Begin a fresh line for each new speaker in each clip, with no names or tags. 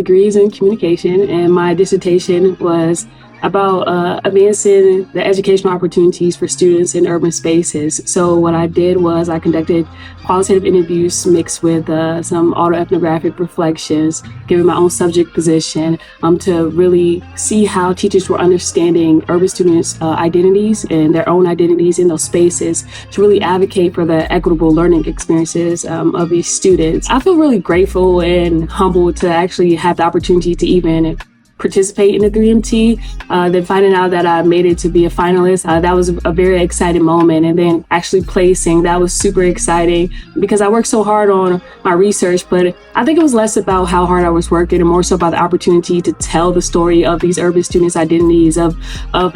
degrees in communication, and my dissertation was about advancing the educational opportunities for students in urban spaces. So what I did was I conducted qualitative interviews mixed with some auto-ethnographic reflections, given my own subject position, to really see how teachers were understanding urban students' identities and their own identities in those spaces to really advocate for the equitable learning experiences of these students. I feel really grateful and humbled to actually have the opportunity to even participate in the 3MT. Then finding out that I made it to be a finalist, that was a very exciting moment. And then actually placing, that was super exciting because I worked so hard on my research, but I think it was less about how hard I was working and more so about the opportunity to tell the story of these urban students' identities, of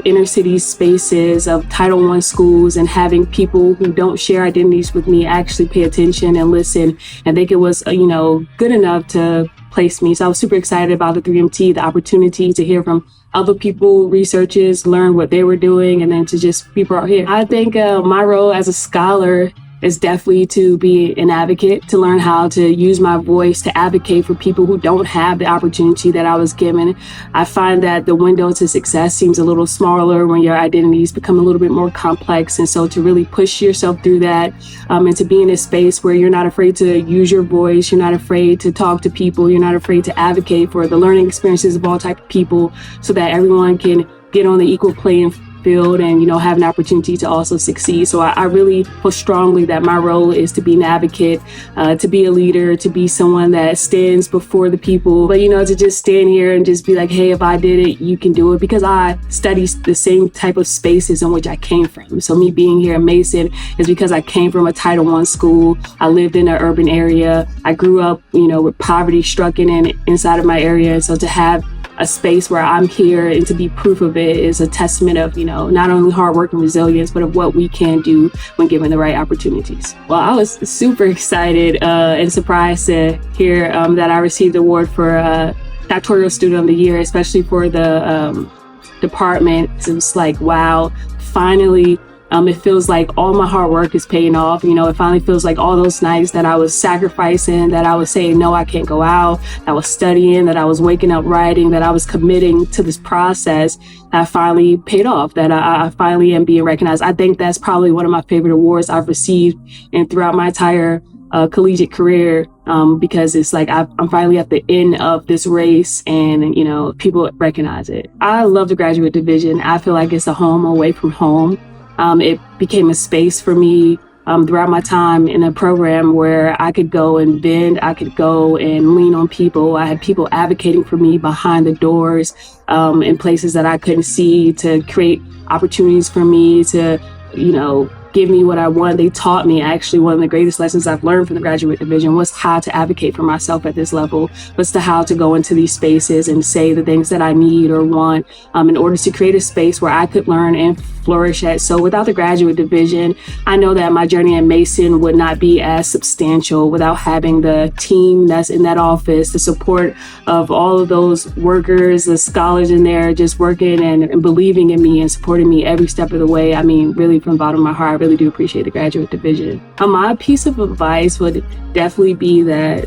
inner city spaces, of Title I schools, and having people who don't share identities with me actually pay attention and listen. And think it was, good enough to place me. So I was super excited about the 3MT, the opportunity to hear from other people, researchers, learn what they were doing, and then to just be brought here. I think my role as a scholar is definitely to be an advocate, to learn how to use my voice to advocate for people who don't have the opportunity that I was given. I find that the window to success seems a little smaller when your identities become a little bit more complex. And so to really push yourself through that and to be in a space where you're not afraid to use your voice, you're not afraid to talk to people, you're not afraid to advocate for the learning experiences of all types of people so that everyone can get on the equal playing field and have an opportunity to also succeed. So I really feel strongly that my role is to be an advocate, to be a leader, to be someone that stands before the people, but to just stand here and just be like, hey, if I did it, you can do it, because I study the same type of spaces in which I came from. So me being here in Mason is because I came from a Title I school. I lived in an urban area. I grew up, with poverty stricken inside of my area. So to have a space where I'm here and to be proof of it is a testament of, not only hard work and resilience, but of what we can do when given the right opportunities. Well, I was super excited and surprised to hear that I received the award for Doctoral Student of the Year, especially for the department. It was like, wow, finally. It feels like all my hard work is paying off. It finally feels like all those nights that I was sacrificing, that I was saying, no, I can't go out, that I was studying, that I was waking up writing, that I was committing to this process, that finally paid off, that I finally am being recognized. I think that's probably one of my favorite awards I've received and throughout my entire collegiate career, because it's like I'm finally at the end of this race and, people recognize it. I love the graduate division. I feel like it's a home away from home. It became a space for me throughout my time in a program where I could go and bend, I could go and lean on people. I had people advocating for me behind the doors in places that I couldn't see, to create opportunities for me to, give me what I want. They taught me, actually, one of the greatest lessons I've learned from the graduate division was how to advocate for myself at this level, was to how to go into these spaces and say the things that I need or want in order to create a space where I could learn and flourish at. So without the graduate division, I know that my journey at Mason would not be as substantial without having the team that's in that office, the support of all of those workers, the scholars in there just working and believing in me and supporting me every step of the way. I mean, really from the bottom of my heart, I really do appreciate the graduate division. My piece of advice would definitely be that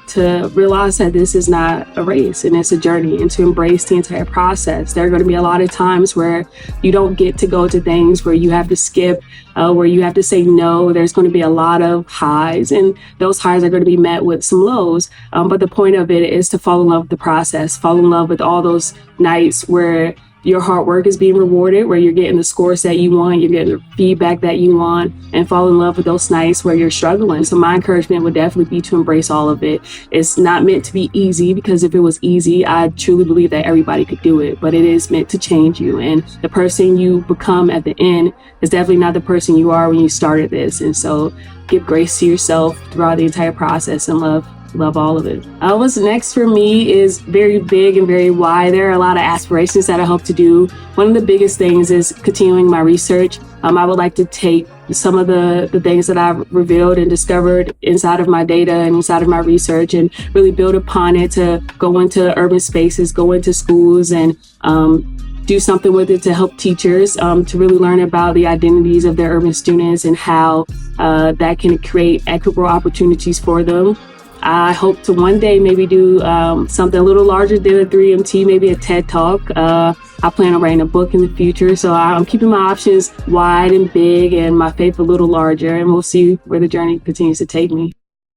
to realize that this is not a race and it's a journey, and to embrace the entire process. There are going to be a lot of times where you don't get to go to things, where you have to skip, where you have to say no. There's going to be a lot of highs, and those highs are going to be met with some lows. But the point of it is to fall in love with the process, fall in love with all those nights where your hard work is being rewarded, where you're getting the scores that you want, you're getting the feedback that you want, and fall in love with those nights where you're struggling. So my encouragement would definitely be to embrace all of it. It's not meant to be easy, because if it was easy, I truly believe that everybody could do it, but it is meant to change you. And the person you become at the end is definitely not the person you are when you started this. And so give grace to yourself throughout the entire process and love all of it. What's next for me is very big and very wide. There are a lot of aspirations that I hope to do. One of the biggest things is continuing my research. I would like to take some of the things that I've revealed and discovered inside of my data and inside of my research and really build upon it, to go into urban spaces, go into schools, and do something with it to help teachers to really learn about the identities of their urban students and how that can create equitable opportunities for them. I hope to one day maybe do something a little larger than a 3MT, maybe a TED Talk. I plan on writing a book in the future, so I'm keeping my options wide and big and my faith a little larger, and we'll see where the journey continues to take me.